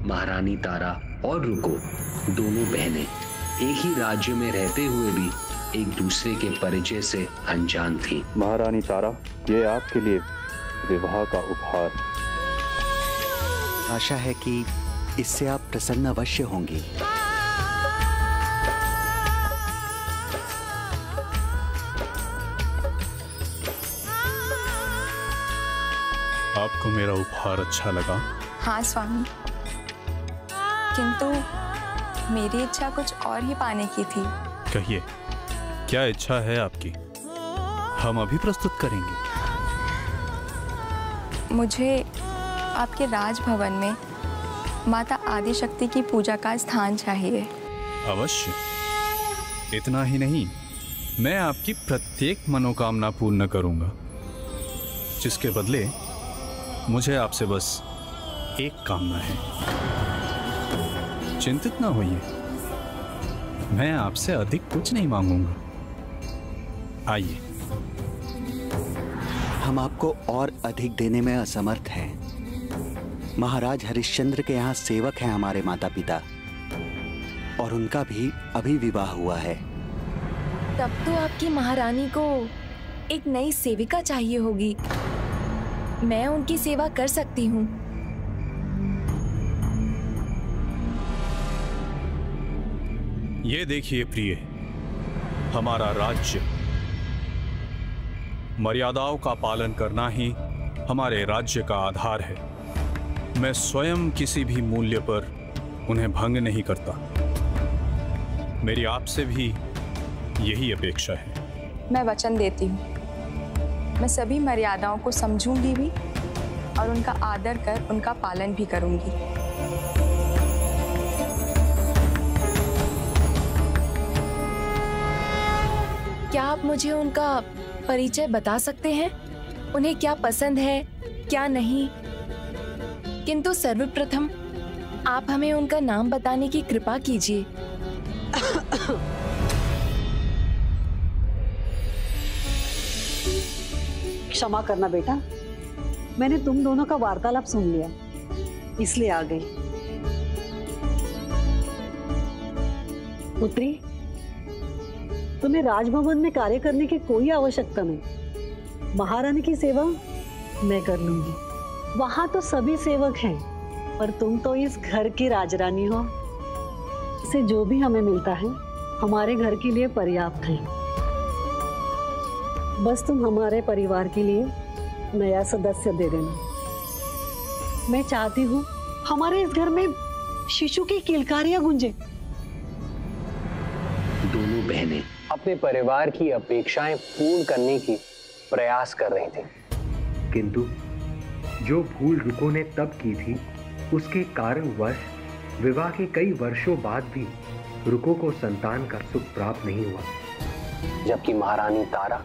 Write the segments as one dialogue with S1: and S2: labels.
S1: महारानी तारा और रुको दोनों बहनें एक ही राज्य में रहते हुए भी एक दूसरे के परिचय से अनजान थी।
S2: महारानी तारा, ये आपके लिए विवाह का उपहार।
S3: आशा है कि इससे आप प्रसन्न अवश्य होंगी।
S4: आपको मेरा उपहार अच्छा लगा?
S5: हाँ स्वामी, किंतु मेरी इच्छा कुछ और ही पाने की थी।
S4: कहिए, क्या इच्छा है आपकी? हम अभी प्रस्तुत करेंगे।
S5: मुझे आपके राजभवन में माता आदिशक्ति की पूजा का स्थान चाहिए।
S4: अवश्य। इतना ही नहीं, मैं आपकी प्रत्येक मनोकामना पूर्ण करूंगा, जिसके बदले मुझे आपसे बस एक कामना है। चिंतित ना होइए, मैं आपसे अधिक कुछ नहीं मांगूंगा। आइए।
S3: हम आपको और अधिक देने में असमर्थ हैं। महाराज हरिश्चंद्र के यहाँ सेवक हैं हमारे माता पिता, और उनका भी अभी विवाह हुआ है।
S6: तब तो आपकी महारानी को एक नई सेविका चाहिए होगी। मैं उनकी सेवा कर सकती हूँ।
S4: ये देखिए प्रिय, हमारा राज्य, मर्यादाओं का पालन करना ही हमारे राज्य का आधार है। मैं स्वयं किसी भी मूल्य पर उन्हें भंग नहीं करता। मेरी आपसे भी यही अपेक्षा है।
S5: मैं वचन देती हूँ, मैं सभी मर्यादाओं को समझूंगी भी और उनका आदर कर उनका पालन भी करूंगी।
S6: क्या आप मुझे उनका परिचय बता सकते हैं? उन्हें क्या पसंद है, क्या नहीं? किंतु सर्वप्रथम आप हमें उनका नाम बताने की कृपा कीजिए।
S7: क्षमा करना बेटा, मैंने तुम दोनों का वार्तालाप सुन लिया, इसलिए आ गई। पुत्री, तुम्हें राजभवन में कार्य करने की कोई आवश्यकता नहीं। महारानी की सेवा मैं कर लूंगी। वहां तो सभी सेवक हैं, पर तुम तो इस घर की राजरानी हो। इससे जो भी हमें मिलता है हमारे घर के लिए पर्याप्त है। बस तुम हमारे परिवार के लिए नया सदस्य दे देना। मैं चाहती हूँ हमारे इस घर में शिशु की किलकारियां गूंजे।
S1: दोनों बहनें अपने परिवार की अपेक्षाएं पूर्ण करने की प्रयास कर रही थीं।
S8: किंतु जो भूल रुको ने तब की थी, उसके कारणवश विवाह के कई वर्षों बाद भी रुको को संतान का सुख प्राप्त नहीं हुआ।
S1: जबकि महारानी तारा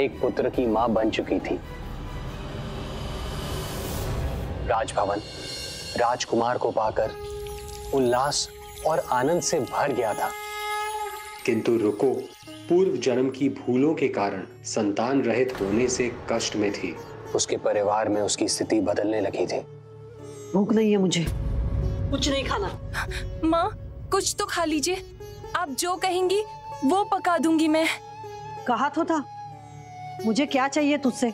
S1: एक पुत्र की मां बन चुकी थी। राजभवन राजकुमार को पाकर उल्लास और आनंद से भर गया था, किंतु रुको पूर्व जन्म की भूलों के कारण संतान रहित होने से कष्ट में थी। उसके परिवार में उसकी स्थिति बदलने लगी थी।
S7: भूख नहीं है मुझे, कुछ नहीं खाना।
S6: माँ, कुछ तो खा लीजिए। आप जो कहेंगी वो पका दूंगी मैं।
S7: कहा तो था, मुझे क्या चाहिए तुझसे?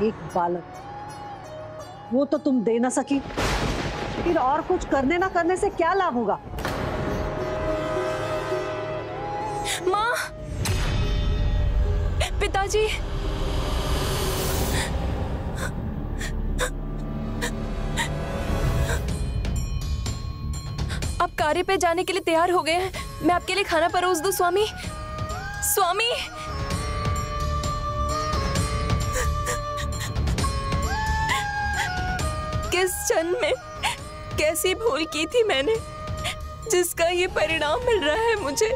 S7: एक बालक, वो तो तुम दे ना सकी, फिर और कुछ करने ना करने से क्या लाभ होगा?
S6: माँ, पिताजी, आप कार्य पे जाने के लिए तैयार हो गए हैं। मैं आपके लिए खाना परोस दूं स्वामी? स्वामी, किस जन्म में कैसी भूल की थी मैंने, जिसका ये परिणाम मिल रहा है मुझे?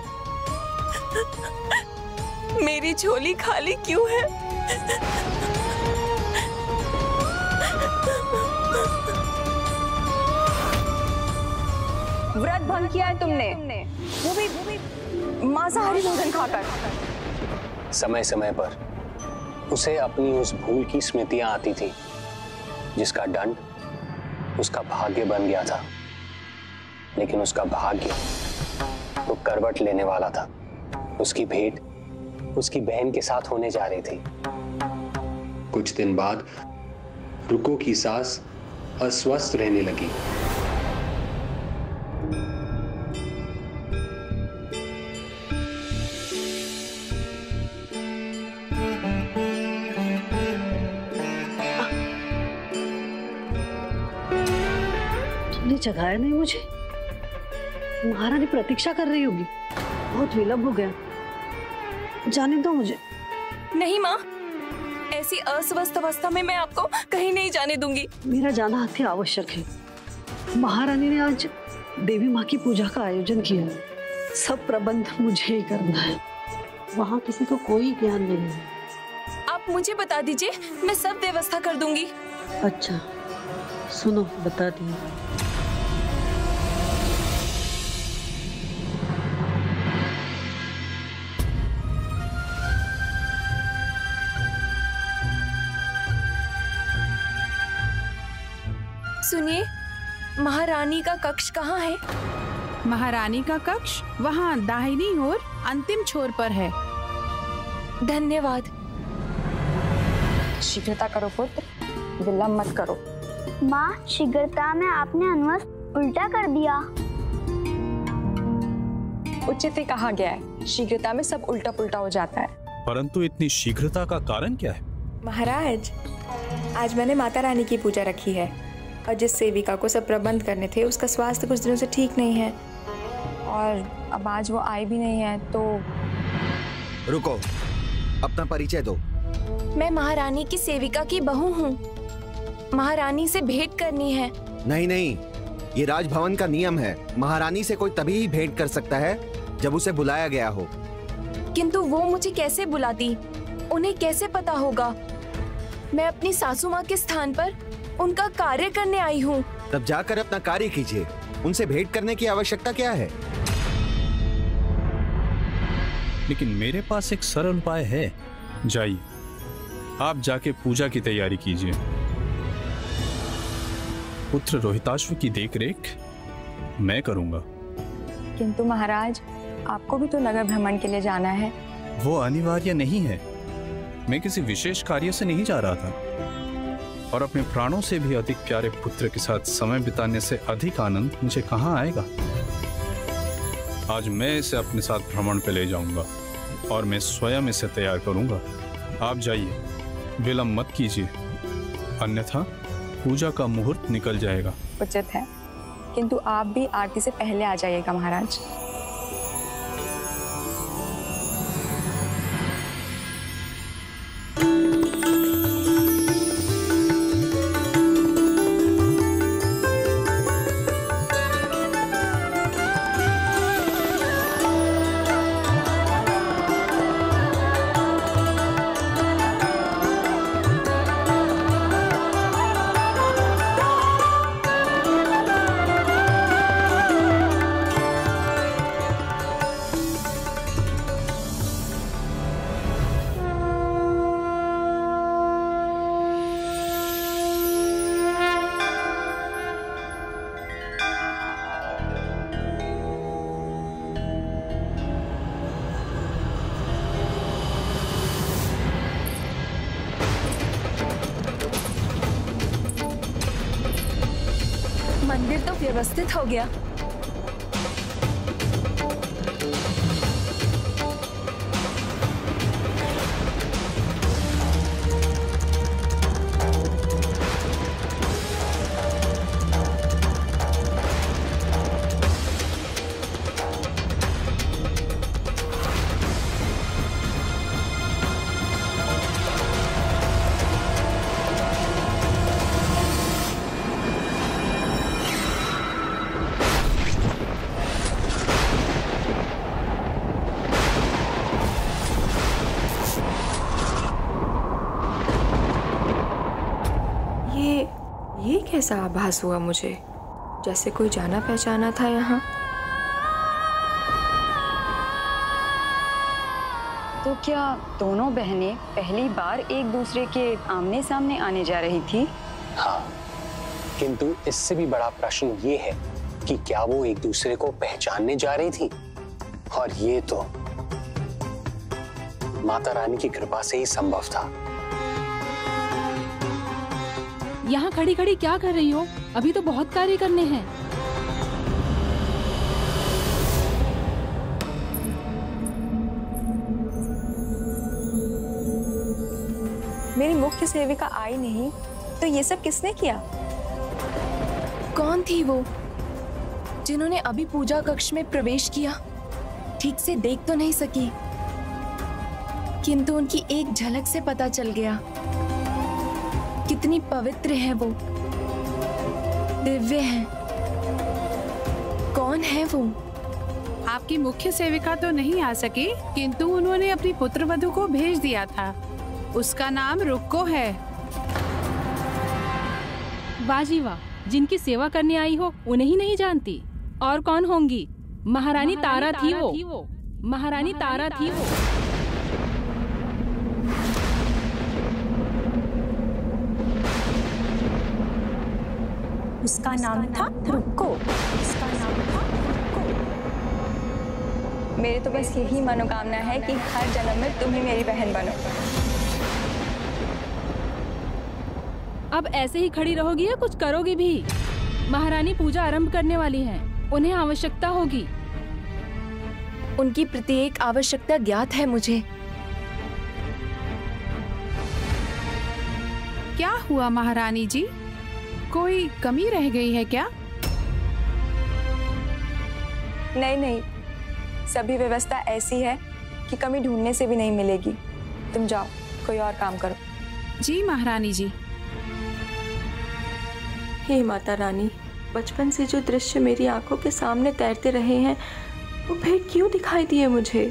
S6: मेरी झोली खाली क्यों है?
S5: व्रत भंग किया है तुमने, वो भी मांसाहारी भोजन खाकर।
S1: समय समय पर उसे अपनी उस भूल की स्मृतियां आती थी, जिसका दंड उसका भाग्य बन गया था, लेकिन उसका भाग्य तो करवट लेने वाला था। उसकी भेंट उसकी बहन के साथ होने जा रही थी। कुछ दिन बाद रुको की सास अस्वस्थ रहने लगी।
S7: तुमने जगाया नहीं मुझे? महारानी प्रतीक्षा कर रही होगी, बहुत विलंब हो गया। जाने दो मुझे।
S6: नहीं माँ, ऐसी अस्वस्थ अवस्था में मैं आपको कहीं नहीं जाने दूंगी।
S7: मेरा जाना अति आवश्यक है। महारानी ने आज देवी माँ की पूजा का आयोजन किया है, सब प्रबंध मुझे ही करना है। वहाँ किसी को कोई ज्ञान नहीं है।
S6: आप मुझे बता दीजिए, मैं सब व्यवस्था कर दूंगी।
S7: अच्छा सुनो, बता दी।
S6: सुनिए, महारानी का कक्ष कहाँ है?
S9: महारानी का कक्ष वहाँ दाहिनी ओर अंतिम छोर पर है।
S6: धन्यवाद।
S5: शीघ्रता करो पुत्र, विलंब मत करो।
S10: माँ, शीघ्रता में आपने अन्वस्त उल्टा कर दिया।
S5: उचित ही कहा गया है, शीघ्रता में सब उल्टा पुल्टा हो जाता है।
S4: परंतु इतनी शीघ्रता का कारण क्या है?
S5: महाराज, आज मैंने माता रानी की पूजा रखी है और जिस सेविका को सब प्रबंध करने थे उसका स्वास्थ्य कुछ दिनों से ठीक नहीं है और अब आज वो आई भी नहीं है। तो
S3: रुको, अपना परिचय दो।
S6: मैं महारानी की सेविका की बहू हूँ। महारानी से भेंट करनी है।
S3: नहीं नहीं, ये राजभवन का नियम है। महारानी से कोई तभी ही भेंट कर सकता है जब उसे बुलाया गया हो।
S6: किंतु वो मुझे कैसे बुलाती? उन्हें कैसे पता होगा? मैं अपनी सासू माँ के स्थान पर उनका कार्य करने आई हूँ।
S3: तब जाकर अपना कार्य कीजिए, उनसे भेंट करने की आवश्यकता क्या है?
S4: लेकिन मेरे पास एक सरल उपाय है। जाइए, आप जाके पूजा की तैयारी कीजिए। पुत्र रोहिताश्व की देखरेख मैं करूंगा।
S5: किंतु महाराज, आपको भी तो नगर भ्रमण के लिए जाना है।
S4: वो अनिवार्य नहीं है। मैं किसी विशेष कार्य से नहीं जा रहा था और अपने प्राणों से भी अधिक प्यारे पुत्र के साथ समय बिताने से अधिक आनंद मुझे कहाँ आएगा। आज मैं इसे अपने साथ भ्रमण पे ले जाऊंगा और मैं स्वयं इसे तैयार करूंगा। आप जाइए, विलंब मत कीजिए, अन्यथा पूजा का मुहूर्त निकल जाएगा।
S5: उचित है, किंतु आप भी आरती से पहले आ जाइएगा महाराज।
S6: मंदिर तो व्यवस्थित हो गया।
S5: ये कैसा आभास हुआ मुझे, जैसे कोई जाना पहचाना था यहाँ।
S11: तो क्या दोनों बहनें पहली बार एक दूसरे के आमने सामने आने जा रही थी?
S1: हाँ, किंतु इससे भी बड़ा प्रश्न ये है कि क्या वो एक दूसरे को पहचानने जा रही थी, और ये तो माता रानी की कृपा से ही संभव था।
S9: यहाँ खड़ी खड़ी क्या कर रही हो? अभी तो बहुत कार्य करने हैं।
S5: मेरी मुख्य सेविका आई नहीं तो ये सब किसने किया?
S6: कौन थी वो जिन्होंने अभी पूजा कक्ष में प्रवेश किया? ठीक से देख तो नहीं सकी, किंतु उनकी एक झलक से पता चल गया कितनी पवित्र है वो, दिव्य है। कौन है वो?
S9: आपकी मुख्य सेविका तो नहीं आ सकी, किंतु उन्होंने अपनी पुत्रवधू को भेज दिया था। उसका नाम रुक्को है।
S12: बाजी वाह, जिनकी सेवा करने आई हो उन्हें ही नहीं जानती। और कौन होंगी? महारानी तारा थी वो। महारानी तारा थी वो।
S5: उसका नाम था रुक्को। उसका नाम था रुक्को। मेरी तो बस यही मनोकामना है कि हर जन्म में तुम ही मेरी बहन बनो।
S12: अब ऐसे ही खड़ी रहोगी या कुछ करोगी भी? महारानी पूजा आरंभ करने वाली हैं, उन्हें आवश्यकता होगी।
S6: उनकी प्रत्येक आवश्यकता ज्ञात है मुझे।
S9: क्या हुआ महारानी जी? कोई कमी रह गई है क्या?
S5: नहीं नहीं, सभी व्यवस्था ऐसी है कि कमी ढूंढने से भी नहीं मिलेगी। तुम जाओ, कोई और काम करो।
S9: जी महारानी जी।
S5: हे माता रानी, बचपन से जो दृश्य मेरी आंखों के सामने तैरते रहे हैं वो फिर क्यों दिखाई दिए मुझे?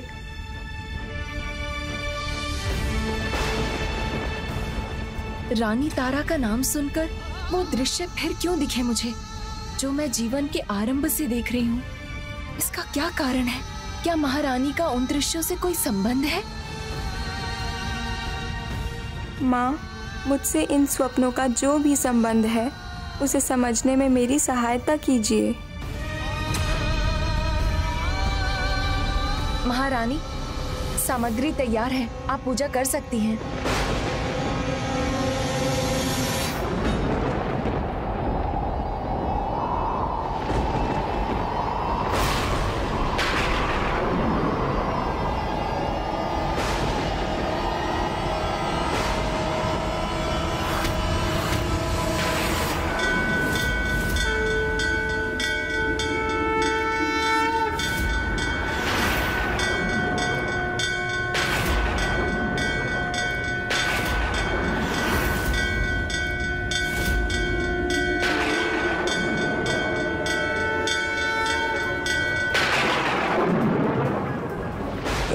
S6: रानी तारा का नाम सुनकर वो दृश्य फिर क्यों दिखे मुझे, जो मैं जीवन के आरंभ से देख रही हूँ? इसका क्या कारण है? क्या महारानी का उन दृश्यों से कोई संबंध है?
S5: माँ, मुझसे इन स्वप्नों का जो भी संबंध है उसे समझने में मेरी सहायता कीजिए।
S6: महारानी, सामग्री तैयार है, आप पूजा कर सकती हैं।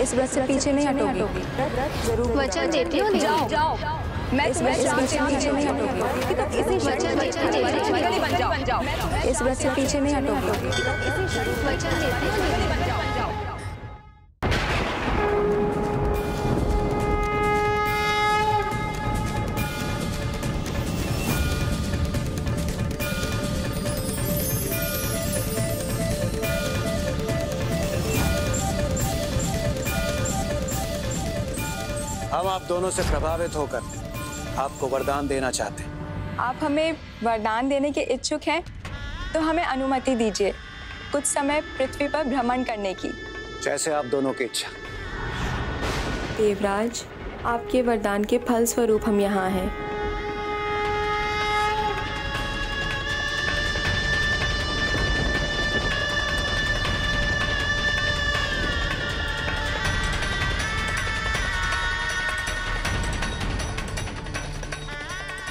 S5: इस व्रत से पीछे नहीं हटोगी। जरूर
S10: वचन देती हूँ।
S5: जाओ जाओ, मैं इस व्रत से पीछे नहीं हटोगी। इस व्रत से पीछे नहीं हटोगी।
S10: वचन देती हूँ।
S3: हम आप दोनों से प्रभावित होकर आपको वरदान देना चाहते हैं।
S5: आप हमें वरदान देने के इच्छुक हैं तो हमें अनुमति दीजिए कुछ समय पृथ्वी पर भ्रमण करने की।
S3: जैसे आप दोनों की इच्छा।
S5: देवराज, आपके वरदान के फल स्वरूप हम यहाँ हैं।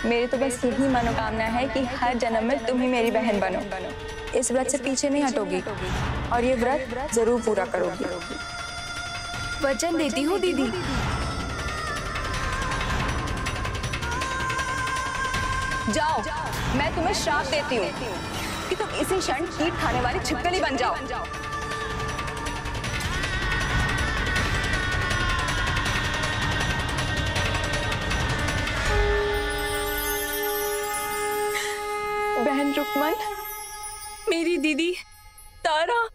S5: मेरी तो बस यही मनोकामना है कि हर जन्म में तुम ही मेरी बहन बनो। इस व्रत से पीछे नहीं हटोगी और ये व्रत जरूर पूरा करोगी।
S6: वचन देती हूँ दीदी।
S11: जाओ, मैं तुम्हें श्राप देती हूँ कि तुम इसी क्षण कीट खाने वाली छिपकली बन जाओ।
S5: रुकमन, मेरी दीदी तारा।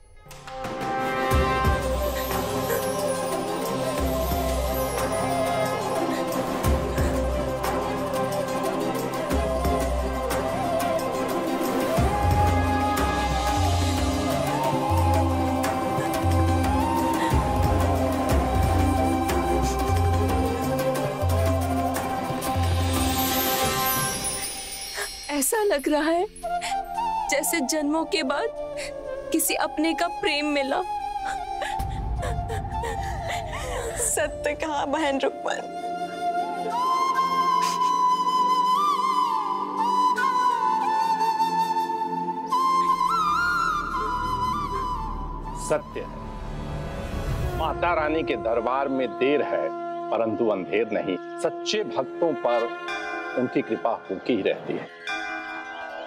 S5: ऐसा लग रहा है जैसे जन्मों के बाद किसी अपने का प्रेम मिला। सत्य कहा बहन रुकमन।
S13: सत्य है, माता रानी के दरबार में देर है परंतु अंधेर नहीं। सच्चे भक्तों पर उनकी कृपा होती ही रहती है।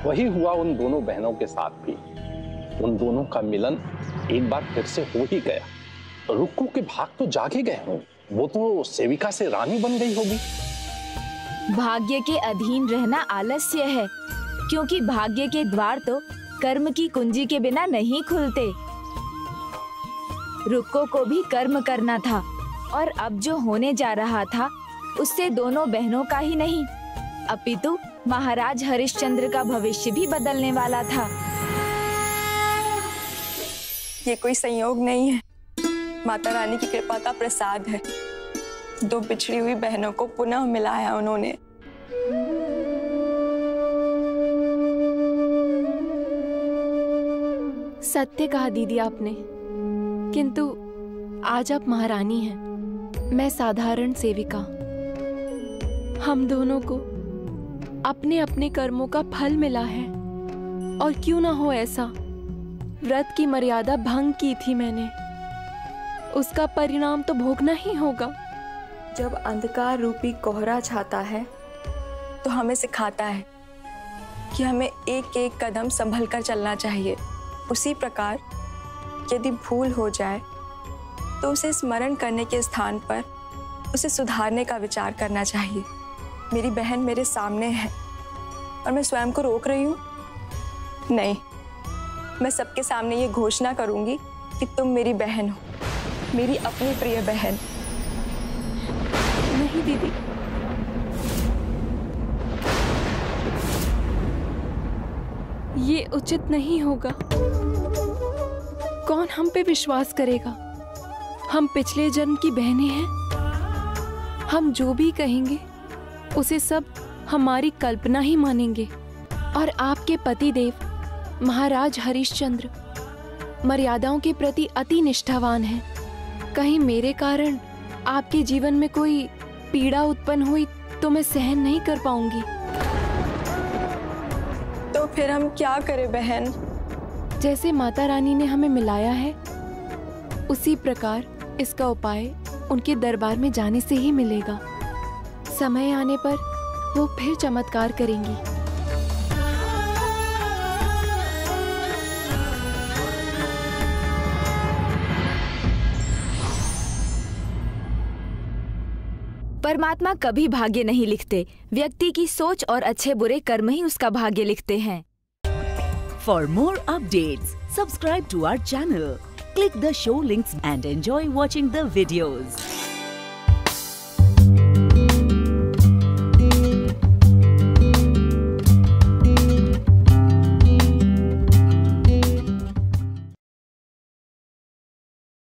S13: वही हुआ उन दोनों बहनों के साथ भी। उन दोनों का मिलन एक बार फिर से हो ही गया। रुक्कू के भाग तो जागे गए हों, वो तो सेविका से रानी बन गई होगी।
S6: भाग्य के अधीन रहना आलस्य है, क्योंकि भाग्य के द्वार तो कर्म की कुंजी के बिना नहीं खुलते। रुक्को को भी कर्म करना था, और अब जो होने जा रहा था उससे दोनों बहनों का ही नहीं अपितु महाराज हरिश्चंद्र का भविष्य भी बदलने वाला था।
S5: ये कोई संयोग नहीं है, माता रानी की कृपा का प्रसाद है। दो बिछड़ी हुई बहनों को पुनः मिलाया उन्होंने।
S6: सत्य कहा दीदी आपने, किंतु आज आप महारानी हैं, मैं साधारण सेविका। हम दोनों को अपने अपने कर्मों का फल मिला है, और क्यों ना हो ऐसा। व्रत की मर्यादा भंग की थी मैंने, उसका परिणाम तो भोगना ही होगा।
S5: जब अंधकार रूपी कोहरा छाता है तो हमें सिखाता है कि हमें एक एक कदम संभल कर चलना चाहिए। उसी प्रकार यदि भूल हो जाए तो उसे स्मरण करने के स्थान पर उसे सुधारने का विचार करना चाहिए। मेरी बहन मेरे सामने है और मैं स्वयं को रोक रही हूँ? नहीं, मैं सबके सामने ये घोषणा करूंगी कि तुम मेरी बहन हो, मेरी अपनी प्रिय बहन।
S6: नहीं दीदी, ये उचित नहीं होगा। कौन हम पे विश्वास करेगा? हम पिछले जन्म की बहनें हैं। हम जो भी कहेंगे उसे सब हमारी कल्पना ही मानेंगे। और आपके पतिदेव महाराज हरिश्चंद्र मर्यादाओं के प्रति अति निष्ठावान हैं। कहीं मेरे कारण आपके जीवन में कोई पीड़ा उत्पन्न हुई तो मैं सहन नहीं कर पाऊंगी।
S5: तो फिर हम क्या करें बहन?
S6: जैसे माता रानी ने हमें मिलाया है, उसी प्रकार इसका उपाय उनके दरबार में जाने से ही मिलेगा। समय आने पर वो फिर चमत्कार करेंगी। परमात्मा कभी भाग्य नहीं लिखते, व्यक्ति की सोच और अच्छे बुरे कर्म ही उसका भाग्य लिखते हैं।
S14: For more updates, subscribe to our channel, click the show links and enjoy watching the videos.